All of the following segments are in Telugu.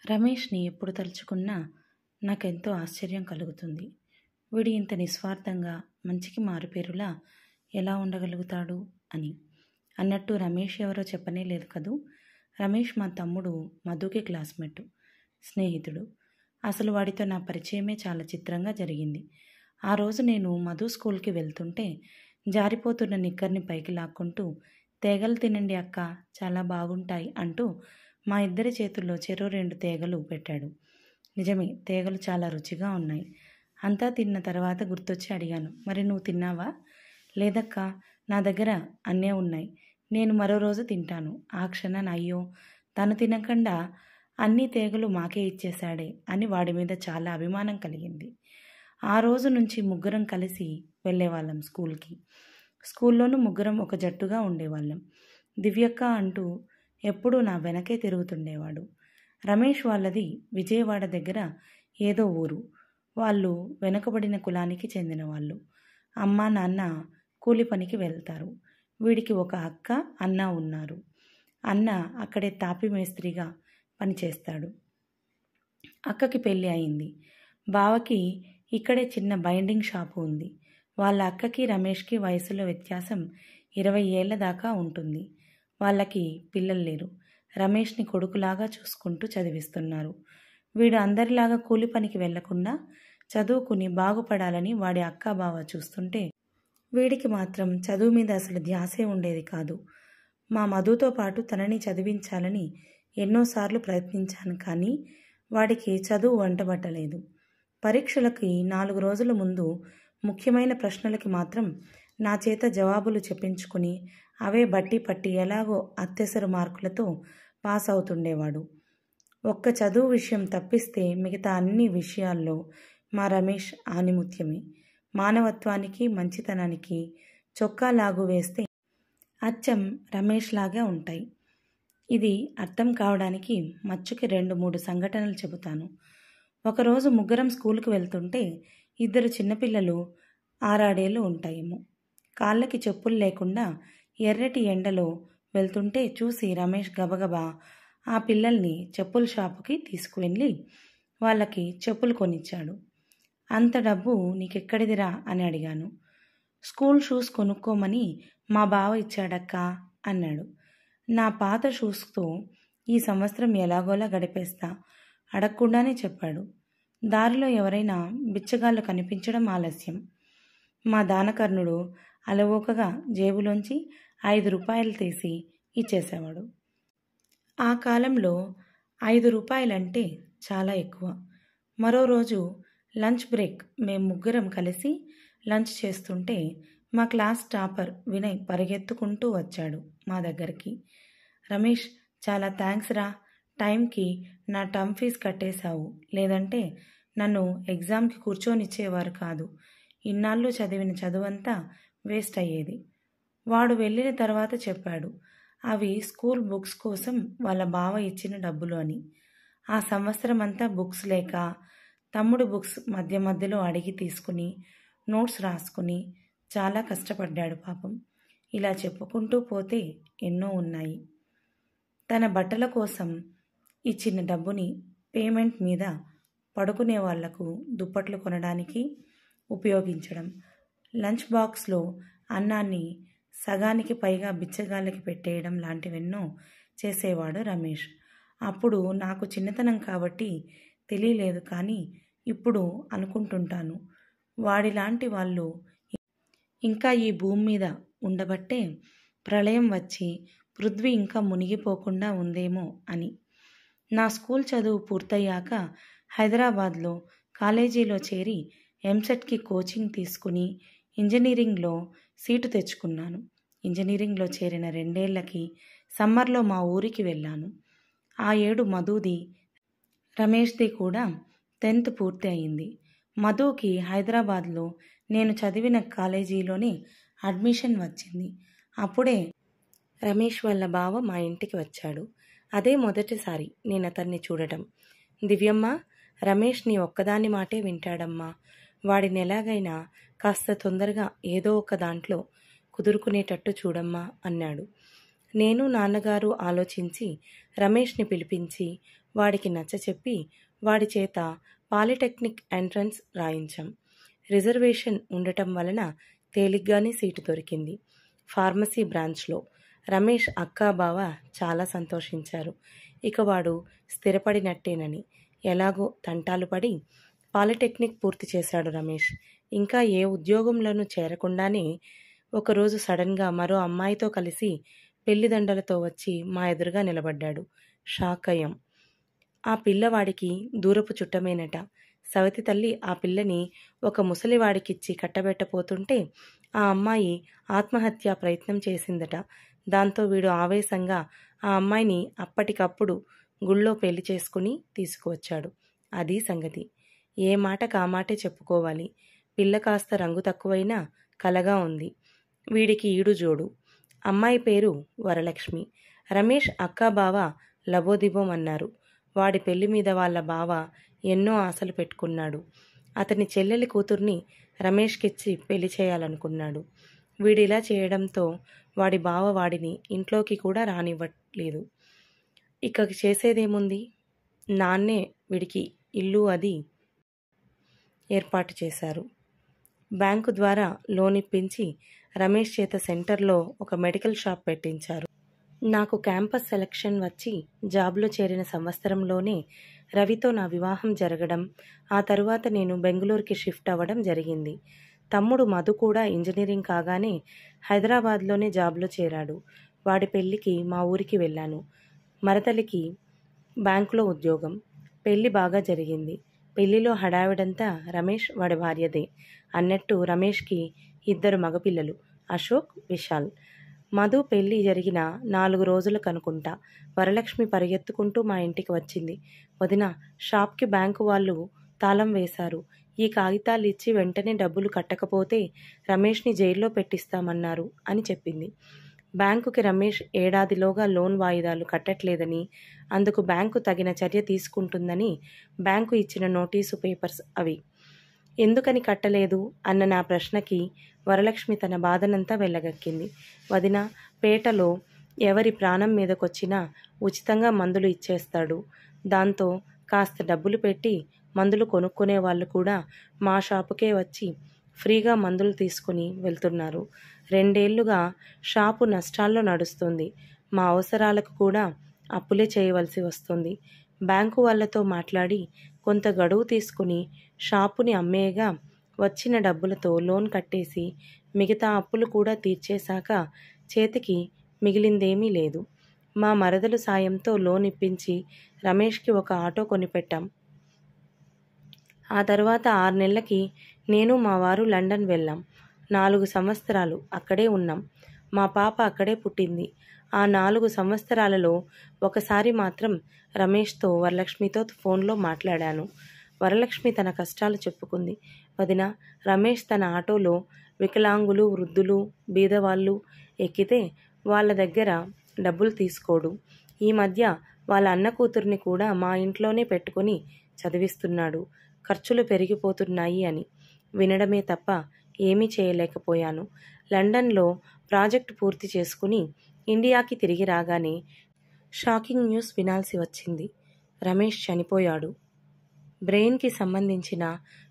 రమేష్ని ఎప్పుడు తలుచుకున్నా నాకెంతో ఆశ్చర్యం కలుగుతుంది. వీడు ఇంత నిస్వార్థంగా, మంచికి మారుపేరులా ఎలా ఉండగలుగుతాడు అని. అన్నట్టు రమేష్ ఎవరో చెప్పనే లేదు కదూ. రమేష్ మా తమ్ముడు మధుకి క్లాస్మేట్, స్నేహితుడు. అసలు వాడితో నా పరిచయమే చాలా చిత్రంగా జరిగింది. ఆ రోజు నేను మధు స్కూల్కి వెళ్తుంటే జారిపోతున్న నిక్కర్ని పైకి లాక్కుంటూ, తేగలు తినండి అక్క, చాలా బాగుంటాయి అంటూ మా ఇద్దరి చేతుల్లో చెరో 2 తేగలు పెట్టాడు. నిజమే, తేగలు చాలా రుచిగా ఉన్నాయి. అంతా తిన్న తర్వాత గుర్తొచ్చి అడిగాను, మరి నువ్వు తిన్నావా? లేదక్కా, నా దగ్గర అన్నే ఉన్నాయి, నేను మరో రోజు తింటాను. ఆ క్షణాన అయ్యో, తను తినకుండా అన్ని తేగలు మాకే ఇచ్చేశాడే అని వాడి మీద చాలా అభిమానం కలిగింది. ఆ రోజు నుంచి ముగ్గురం కలిసి వెళ్ళేవాళ్ళం స్కూల్కి. స్కూల్లోనూ ముగ్గురం ఒక జట్టుగా ఉండేవాళ్ళం. దివ్యక్క అంటూ ఎప్పుడూ నా వెనకే తిరుగుతుండేవాడు. రమేష్ వాళ్ళది విజయవాడ దగ్గర ఏదో ఊరు. వాళ్ళు వెనుకబడిన కులానికి చెందిన వాళ్ళు. అమ్మ నాన్న కూలి పనికి వెళ్తారు. వీడికి ఒక అక్క, అన్న ఉన్నారు. అన్న అక్కడే తాపి మేస్త్రిగా పనిచేస్తాడు. అక్కకి పెళ్ళి అయింది. బావకి ఇక్కడే చిన్న బైండింగ్ షాపు ఉంది. వాళ్ళ అక్కకి రమేష్కి వయసులో వ్యత్యాసం 20 ఏళ్ల దాకా ఉంటుంది. వాళ్ళకి పిల్లలు లేరు. రమేష్ని కొడుకులాగా చూసుకుంటూ చదివిస్తున్నారు. వీడు అందరిలాగా కూలి పనికి వెళ్లకుండా చదువుకుని బాగుపడాలని వాడి అక్క బావ చూస్తుంటే వీడికి మాత్రం చదువు మీద అసలు ధ్యాసే ఉండేది కాదు. మా మధుతో పాటు తనని చదివించాలని ఎన్నోసార్లు ప్రయత్నించాను, కానీ వాడికి చదువు వంటబట్టలేదు. పరీక్షలకి 4 రోజుల ముందు ముఖ్యమైన ప్రశ్నలకి మాత్రం నా చేత జవాబులు చెప్పించుకుని అవే బట్టి పట్టి ఎలాగో అత్యవసర మార్కులతో పాస్ అవుతుండేవాడు. ఒక్క చదువు విషయం తప్పిస్తే మిగతా అన్ని విషయాల్లో మా రమేష్ ఆణిముత్యమే. మానవత్వానికి, మంచితనానికి చొక్కా లాగు వేస్తే అచ్చం రమేష్ లాగా ఉంటాయి. ఇది అర్థం కావడానికి మచ్చుకి 2-3 సంఘటనలు చెబుతాను. ఒకరోజు ముగ్గురం స్కూల్కి వెళ్తుంటే 2 చిన్నపిల్లలు 6 ఏళ్ళు ఉంటాయేమో, కాళ్ళకి చెప్పులు లేకుండా ఎర్రటి ఎండలో వెళ్తుంటే చూసి రమేష్ గబగబా ఆ పిల్లల్ని చెప్పుల షాపుకి తీసుకువెళ్ళి వాళ్ళకి చెప్పులు కొనిచ్చాడు. అంత డబ్బు నీకెక్కడిదిరా అని అడిగాను. స్కూల్ షూస్ కొనుక్కోమని మా బావ ఇచ్చాడక్కా అన్నాడు. నా పాత షూస్తో ఈ సంవత్సరం ఎలాగోలా గడిపేస్తా అడగకుండానే చెప్పాడు. దారిలో ఎవరైనా బిచ్చగాళ్ళు కనిపించడం ఆలస్యం. మా దానకర్ణుడు అలవోకగా జేబులోంచి 5 రూపాయలు తీసి ఇచ్చేసేవాడు. ఆ కాలంలో 5 రూపాయలంటే చాలా ఎక్కువ. మరో రోజు లంచ్ బ్రేక్ మేము ముగ్గురం కలిసి లంచ్ చేస్తుంటే మా క్లాస్ టాపర్ వినయ్ పరిగెత్తుకుంటూ వచ్చాడు మా దగ్గరికి. రమేష్, చాలా థ్యాంక్స్ రా, టైంకి నా టర్మ్ ఫీజు కట్టేశావు, లేదంటే నన్ను ఎగ్జామ్కి కూర్చోనిచ్చేవారు కాదు. ఇన్నాళ్ళు చదివిన చదువంతా వేస్ట్ అయ్యేది. వాడు వెళ్ళిన తర్వాత చెప్పాడు, అవి స్కూల్ బుక్స్ కోసం వాళ్ళ బావ ఇచ్చిన డబ్బులు అని. ఆ సంవత్సరం అంతా బుక్స్ లేక తమ్ముడు బుక్స్ మధ్య మధ్యలో అడిగి తీసుకుని నోట్స్ రాసుకుని చాలా కష్టపడ్డాడు పాపం. ఇలా చెప్పుకుంటూ పోతే ఎన్నో ఉన్నాయి. తన బట్టల కోసం ఇచ్చిన డబ్బుని పేమెంట్ మీద పడుకునే వాళ్లకు దుప్పట్లు కొనడానికి ఉపయోగించడం, లంచ్ బాక్స్లో అన్నాన్ని సగానికి పైగా బిచ్చగాళ్ళకి పెట్టేయడం లాంటివెన్నో చేసేవాడు రమేష్. అప్పుడు నాకు చిన్నతనం కాబట్టి తెలియలేదు, కానీ ఇప్పుడు అనుకుంటుంటాను, వాడిలాంటి వాళ్ళు ఇంకా ఈ భూమి మీద ఉండబట్టే ప్రళయం వచ్చి పృథ్వీ ఇంకా మునిగిపోకుండా ఉందేమో అని. నా స్కూల్ చదువు పూర్తయ్యాక హైదరాబాద్లో కాలేజీలో చేరి ఎంసెట్కి కోచింగ్ తీసుకుని ఇంజనీరింగ్లో సీటు తెచ్చుకున్నాను. ఇంజనీరింగ్లో చేరిన 2 ఏళ్లకి సమ్మర్లో మా ఊరికి వెళ్ళాను. ఆ ఏడు మధుది, రమేష్ది కూడా 10th పూర్తి అయింది. మధుకి హైదరాబాద్లో నేను చదివిన కాలేజీలోనే అడ్మిషన్ వచ్చింది. అప్పుడే రమేష్ వాళ్ళ బావ మా ఇంటికి వచ్చాడు. అదే మొదటిసారి నేను అతన్ని చూడటం. దివ్యమ్మ, రమేష్ నీ ఒక్కదాని మాటే వింటాడమ్మా, వాడిని ఎలాగైనా కాస్త తొందరగా ఏదో ఒక దాంట్లో కుదురుకునేటట్టు చూడమ్మా అన్నాడు. నేను నాన్నగారు ఆలోచించి రమేష్ని పిలిపించి వాడికి నచ్చచెప్పి వాడి చేత పాలిటెక్నిక్ ఎంట్రన్స్ రాయించాం. రిజర్వేషన్ ఉండటం వలన తేలిగ్గానే సీటు దొరికింది ఫార్మసీ బ్రాంచ్లో. రమేష్ అక్కా బావ చాలా సంతోషించారు. ఇక వాడు స్థిరపడినట్టేనని. ఎలాగో తంటాలు పడి పాలిటెక్నిక్ పూర్తి చేశాడు రమేష్. ఇంకా ఏ ఉద్యోగంలోనూ చేరకుండానే ఒకరోజు సడన్గా మరో అమ్మాయితో కలిసి పెళ్లిదండలతో వచ్చి మా ఎదురుగా నిలబడ్డాడు. షాక్ అయ్యాం. ఆ పిల్లవాడికి దూరపు చుట్టమేనట. సవతి తల్లి ఆ పిల్లని ఒక ముసలివాడికిచ్చి కట్టబెట్టపోతుంటే ఆ అమ్మాయి ఆత్మహత్యా ప్రయత్నం చేసిందట. దాంతో వీడు ఆవేశంగా ఆ అమ్మాయిని అప్పటికప్పుడు గుళ్ళో పెళ్లి చేసుకుని తీసుకువచ్చాడు. అది సంగతి. ఏ మాటకు ఆ మాటే చెప్పుకోవాలి. పిల్ల కాస్త రంగు తక్కువైనా కలగా ఉంది. వీడికి ఈడు జోడు. అమ్మాయి పేరు వరలక్ష్మి. రమేష్ అక్కా బావ లబోదిబోం అన్నారు. వాడి పెళ్లి మీద వాళ్ళ బావ ఎన్నో ఆశలు పెట్టుకున్నాడు. అతని చెల్లెలి కూతుర్ని రమేష్కిచ్చి పెళ్లి చేయాలనుకున్నాడు. వీడిలా చేయడంతో వాడి బావ వాడిని ఇంట్లోకి కూడా రానివ్వలేదు. ఇక చేసేదేముంది? నాన్నే వీడికి ఇల్లు అది ఏర్పాటు చేశారు. బ్యాంకు ద్వారా లోన్ ఇప్పించి రమేష్ చేత సెంటర్లో ఒక మెడికల్ షాప్ పెట్టించారు. నాకు క్యాంపస్ సెలక్షన్ వచ్చి జాబ్లో చేరిన సంవత్సరంలోనే రవితో నా వివాహం జరగడం, ఆ తరువాత నేను బెంగళూరుకి షిఫ్ట్ అవ్వడం జరిగింది. తమ్ముడు మధు కూడా ఇంజనీరింగ్ కాగానే హైదరాబాద్లోనే జాబ్లో చేరాడు. వాడి పెళ్లికి మా ఊరికి వెళ్ళాను. మరదలికి బ్యాంకులో ఉద్యోగం. పెళ్లి బాగా జరిగింది. పెళ్లిలో హడావిడంతా రమేష్ వాడి భార్యదే. అన్నట్టు రమేష్కి 2 మగపిల్లలు, అశోక్, విశాల్. మధు పెళ్లి జరిగిన 4 రోజులకనుకుంటా వరలక్ష్మి పరిగెత్తుకుంటూ మా ఇంటికి వచ్చింది. వదిన, షాప్కి బ్యాంకు వాళ్ళు తాళం వేశారు. ఈ కాగితాలు ఇచ్చి వెంటనే డబ్బులు కట్టకపోతే రమేష్ని జైల్లో పెట్టిస్తామన్నారు అని చెప్పింది. బ్యాంకుకి రమేష్ ఏడాదిలోగా లోన్ వాయిదాలు కట్టట్లేదని, అందుకు బ్యాంకు తగిన చర్య తీసుకుంటుందని బ్యాంకు ఇచ్చిన నోటీసు పేపర్స్ అవి. ఎందుకని కట్టలేదు అన్న నా ప్రశ్నకి వరలక్ష్మి తన బాధనంతా వెళ్ళగక్కింది. వదిన, పేటలో ఎవరి ప్రాణం మీదకొచ్చినా ఉచితంగా మందులు ఇచ్చేస్తాడు. దాంతో కాస్త డబ్బులు పెట్టి మందులు కొనుక్కునే వాళ్ళు కూడా మా షాపుకే వచ్చి ఫ్రీగా మందులు తీసుకుని వెళ్తున్నారు. 2 ఏళ్లుగా షాపు నష్టాల్లో నడుస్తుంది. మా అవసరాలకు కూడా అప్పులే చేయవలసి వస్తుంది. బ్యాంకు వాళ్ళతో మాట్లాడి కొంత గడువు తీసుకుని షాపుని అమ్మేయగా వచ్చిన డబ్బులతో లోన్ కట్టేసి మిగతా అప్పులు కూడా తీర్చేశాక చేతికి మిగిలిందేమీ లేదు. మా మరదలు సాయంతో లోన్ ఇప్పించి రమేష్కి ఒక ఆటో కొనిపెట్టాం. ఆ తర్వాత 6 నెలలకి నేను మా వారు లండన్ వెళ్ళాం. 4 సంవత్సరాలు అక్కడే ఉన్నాం. మా పాప అక్కడే పుట్టింది. ఆ 4 సంవత్సరాలలో ఒకసారి మాత్రం రమేష్తో, వరలక్ష్మితో ఫోన్లో మాట్లాడాను. వరలక్ష్మి తన కష్టాలు చెప్పుకుంది. వదిన, రమేష్ తన ఆటోలో వికలాంగులు, వృద్ధులు, బీదవాళ్ళు ఎక్కితే వాళ్ళ దగ్గర డబ్బులు తీసుకోడు. ఈ మధ్య వాళ్ళ అన్న కూతుర్ని కూడా మా ఇంట్లోనే పెట్టుకొని చదివిస్తున్నాడు. ఖర్చులు పెరిగిపోతున్నాయి అని వినడమే తప్ప ఏమీ చేయలేకపోయాను. లండన్లో ప్రాజెక్టు పూర్తి చేసుకుని ఇండియాకి తిరిగి రాగానే షాకింగ్ న్యూస్ వినాల్సి వచ్చింది. రమేష్ చనిపోయాడు. బ్రెయిన్కి సంబంధించిన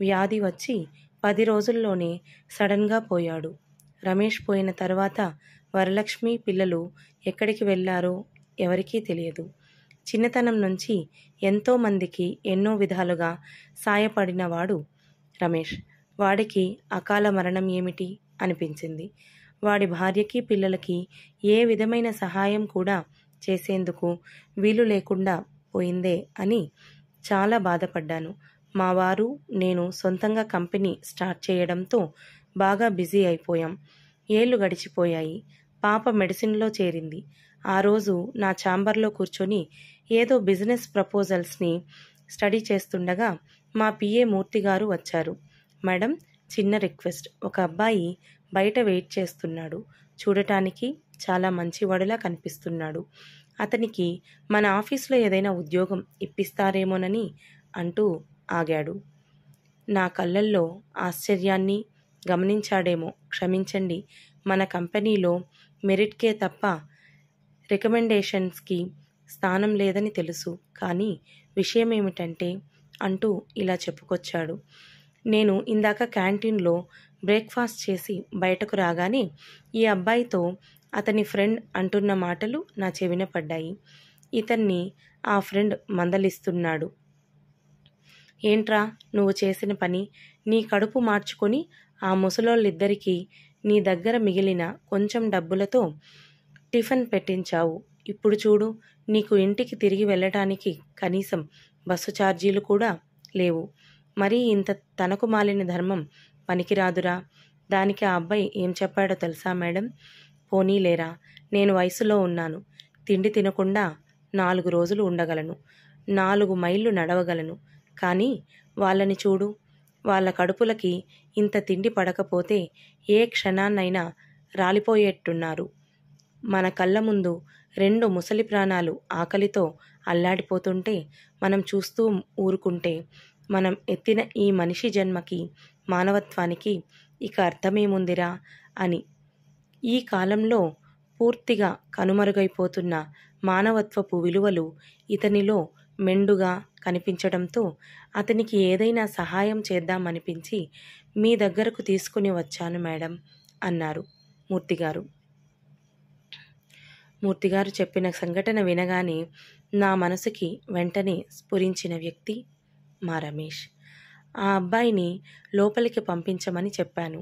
వ్యాధి వచ్చి 10 రోజుల్లోనే సడన్గా పోయాడు. రమేష్ పోయిన తర్వాత వరలక్ష్మి, పిల్లలు ఎక్కడికి వెళ్ళారో ఎవరికీ తెలియదు. చిన్నతనం నుంచి ఎంతోమందికి ఎన్నో విధాలుగా సాయపడినవాడు రమేష్. వాడికి అకాల మరణం ఏమిటి అనిపించింది. వాడి భార్యకి, పిల్లలకి ఏ విధమైన సహాయం కూడా చేసేందుకు వీలు లేకుండా పోయిందే అని చాలా బాధపడ్డాను. మా వారు, నేను సొంతంగా కంపెనీ స్టార్ట్ చేయడంతో బాగా బిజీ అయిపోయాం. ఏళ్లు గడిచిపోయాయి. పాప మెడిసిన్లో చేరింది. ఆ రోజు నా ఛాంబర్లో కూర్చొని ఏదో బిజినెస్ ప్రపోజల్స్ని స్టడీ చేస్తుండగా మా పిఏ మూర్తి గారు వచ్చారు. మేడం, చిన్న రిక్వెస్ట్. ఒక అబ్బాయి బయట వెయిట్ చేస్తున్నాడు. చూడటానికి చాలా మంచివాడిలా కనిపిస్తున్నాడు. అతనికి మన ఆఫీస్లో ఏదైనా ఉద్యోగం ఇప్పిస్తారేమోనని అంటూ ఆగాడు. నా కళ్ళల్లో ఆశ్చర్యాన్ని గమనించాడేమో, క్షమించండి, మన కంపెనీలో మెరిట్కే తప్ప రికమెండేషన్స్కి స్థానం లేదని తెలుసు, కానీ విషయం ఏమిటంటే అంటూ ఇలా చెప్పుకొచ్చాడు. నేను ఇందాక క్యాంటీన్లో బ్రేక్ఫాస్ట్ చేసి బయటకు రాగానే ఈ అబ్బాయితో అతని ఫ్రెండ్ అంటున్న మాటలు నా చెవిన పడ్డాయి. ఇతన్ని ఆ ఫ్రెండ్ మందలిస్తున్నాడు. ఏంట్రా నువ్వు చేసిన పని? నీ కడుపు మార్చుకొని ఆ ముసలోళ్ళిద్దరికీ నీ దగ్గర మిగిలిన కొంచెం డబ్బులతో టిఫిన్ పెట్టించావు. ఇప్పుడు చూడు, నీకు ఇంటికి తిరిగి వెళ్ళటానికి కనీసం బస్సు ఛార్జీలు కూడా లేవు. మరీ ఇంత తనకు మాలిన ధర్మం పనికిరాదురా. దానికి ఆ అబ్బాయి ఏం చెప్పాడో తెలుసా మేడం? పోనీలేరా, నేను వయసులో ఉన్నాను, తిండి తినకుండా 4 రోజులు ఉండగలను, 4 మైళ్ళు నడవగలను. కానీ వాళ్ళని చూడు, వాళ్ళ కడుపులకి ఇంత తిండి పడకపోతే ఏ క్షణాన్నైనా రాలిపోయేట్టున్నారు. మన కళ్ళ ముందు 2 ముసలి ప్రాణాలు ఆకలితో అల్లాడిపోతుంటే మనం చూస్తూ ఊరుకుంటే మనం ఎత్తిన ఈ మనిషి జన్మకి, మానవత్వానికి ఇక అర్థమేముందిరా అని. ఈ కాలంలో పూర్తిగా కనుమరుగైపోతున్న మానవత్వపు విలువలు ఇతనిలో మెండుగా కనిపించడంతో అతనికి ఏదైనా సహాయం చేద్దామనిపించి మీ దగ్గరకు తీసుకుని వచ్చాను మేడం అన్నారు మూర్తిగారు. మూర్తిగారు చెప్పిన సంఘటన వినగానే నా మనసుకి వెంటనే స్ఫురించిన వ్యక్తి మా రమేష్. ఆ అబ్బాయిని లోపలికి పంపించమని చెప్పాను.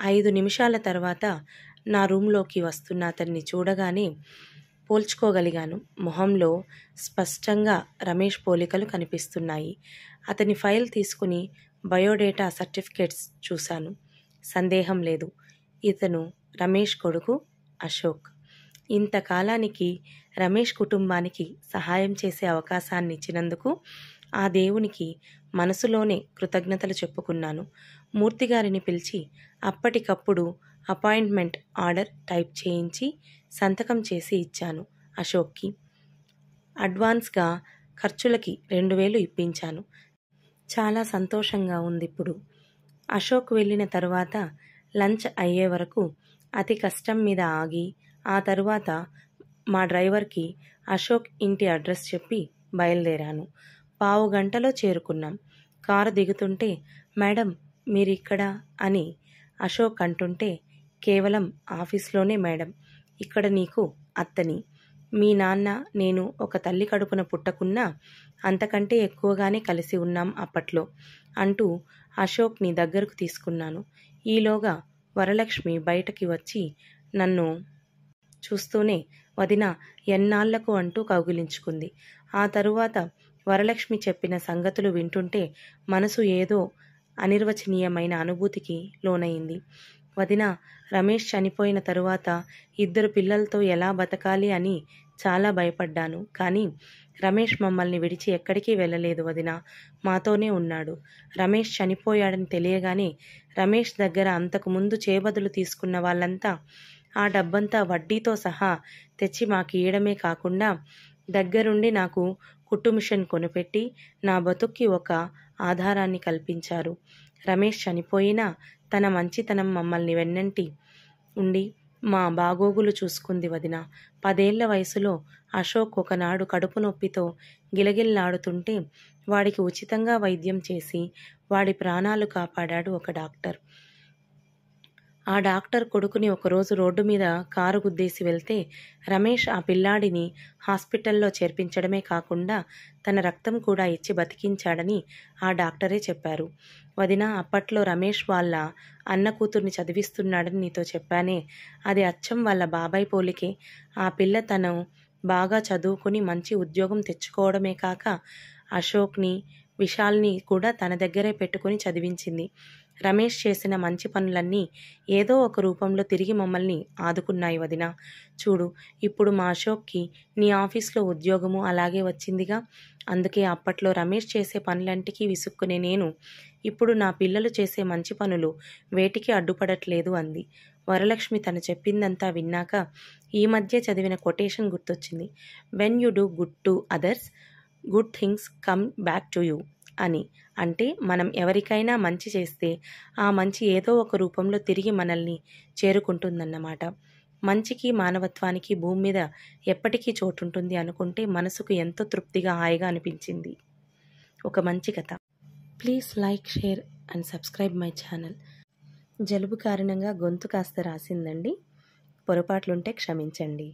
5 నిమిషాల తర్వాత నా రూంలోకి వస్తున్న అతన్ని చూడగానే పోల్చుకోగలిగాను. మొహంలో స్పష్టంగా రమేష్ పోలికలు కనిపిస్తున్నాయి. అతని ఫైల్ తీసుకుని బయోడేటా సర్టిఫికేట్స్ చూశాను. సందేహం లేదు, ఇతను రమేష్ కొడుకు అశోక్. ఇంతకాలానికి రమేష్ కుటుంబానికి సహాయం చేసే అవకాశాన్ని ఇచ్చినందుకు ఆ దేవునికి మనసులోనే కృతజ్ఞతలు చెప్పుకున్నాను. మూర్తిగారిని పిలిచి అప్పటికప్పుడు అపాయింట్మెంట్ ఆర్డర్ టైప్ చేయించి సంతకం చేసి ఇచ్చాను అశోక్కి. అడ్వాన్స్గా ఖర్చులకి 2000 ఇప్పించాను. చాలా సంతోషంగా ఉంది ఇప్పుడు. అశోక్ వెళ్ళిన తరువాత లంచ్ అయ్యే వరకు అతి కష్టం మీద ఆగి ఆ తరువాత మా డ్రైవర్కి అశోక్ ఇంటి అడ్రస్ చెప్పి బయలుదేరాను. 15 గంటలో చేరుకున్నాం. కారు దిగుతుంటే మేడం మీరిక్కడా అని అశోక్ అంటుంటే, కేవలం ఆఫీస్లోనే మేడం, ఇక్కడ నీకు అత్తని. మీ నాన్న నేను ఒక తల్లి కడుపున పుట్టకున్నా అంతకంటే ఎక్కువగానే కలిసి ఉన్నాం అప్పట్లో అంటూ అశోక్ని దగ్గరకు తీసుకున్నాను. ఈలోగా వరలక్ష్మి బయటకి వచ్చి నన్ను చూస్తూనే వదిన ఎన్నాళ్లకు అంటూ కౌగిలించుకుంది. ఆ తరువాత వరలక్ష్మి చెప్పిన సంగతులు వింటుంటే మనసు ఏదో అనిర్వచనీయమైన అనుభూతికి లోనయింది. వదిన, రమేష్ చనిపోయిన తరువాత 2 పిల్లలతో ఎలా బతకాలి అని చాలా భయపడ్డాను. కానీ రమేష్ మమ్మల్ని విడిచి ఎక్కడికి వెళ్ళలేదు వదిన, మాతోనే ఉన్నాడు. రమేష్ చనిపోయాడని తెలియగానే రమేష్ దగ్గర అంతకుముందు చేబదులు తీసుకున్న వాళ్ళంతా ఆ డబ్బంతా వడ్డీతో సహా తెచ్చి మాకు ఇయ్యడమే కాకుండా దగ్గరుండి నాకు కుట్టు మిషన్ కొనిపెట్టి నా బతుక్కి ఒక ఆధారాన్ని కల్పించారు. రమేష్ చనిపోయినా తన మంచితనం మమ్మల్ని వెన్నంటి ఉండి మా బాగోగులు చూసుకుంది వదిన. 10 ఏళ్ల వయసులో అశోక్ ఒకనాడు కడుపు నొప్పితో గిలగిల్లాడుతుంటే వాడికి ఉచితంగా వైద్యం చేసి వాడి ప్రాణాలు కాపాడాడు ఒక డాక్టర్. ఆ డాక్టర్ కొడుకుని ఒకరోజు రోడ్డు మీద కారు గుద్దేసి వెళ్తే రమేష్ ఆ పిల్లాడిని హాస్పిటల్లో చేర్పించడమే కాకుండా తన రక్తం కూడా ఇచ్చి బతికించాడని ఆ డాక్టరే చెప్పారు. వదిన, అప్పట్లో రమేష్ వాళ్ళ అన్న కూతుర్ని చదివిస్తున్నాడని నీతో చెప్పానే, అది అచ్చం వాళ్ళ బాబాయ్ పోలికే. ఆ పిల్ల తను బాగా చదువుకుని మంచి ఉద్యోగం తెచ్చుకోవడమే కాక అశోక్ని, విశాల్ని కూడా తన దగ్గరే పెట్టుకుని చదివించింది. రమేష్ చేసిన మంచి పనులన్నీ ఏదో ఒక రూపంలో తిరిగి మమ్మల్ని ఆదుకున్నాయి వదిన. చూడు, ఇప్పుడు మా అశోక్కి నీ ఆఫీస్లో ఉద్యోగము అలాగే వచ్చిందిగా. అందుకే అప్పట్లో రమేష్ చేసే పనులంటికి విసుక్కునే నేను ఇప్పుడు నా పిల్లలు చేసే మంచి పనులు వేటికి అడ్డుపడట్లేదు అంది. వరలక్ష్మి తను చెప్పిందంతా విన్నాక ఈ మధ్య చదివిన కొటేషన్ గుర్తొచ్చింది. When you do good to others, good things come back to you అని. అంటే మనం ఎవరికైనా మంచి చేస్తే ఆ మంచి ఏదో ఒక రూపంలో తిరిగి మనల్ని చేరుకుంటుందన్నమాట. మంచికి మానవత్వానికి భూమి మీద ఎప్పటికీ చోటుంటుంది అనుకుంటే మనసుకు ఎంతో తృప్తిగా హాయిగా అనిపించింది. ఒక మంచి కథ. Please like, share and subscribe my channel. జలుబు కారణంగా గొంతు కాస్త రాసిందండి. పొరపాట్లుంటే క్షమించండి.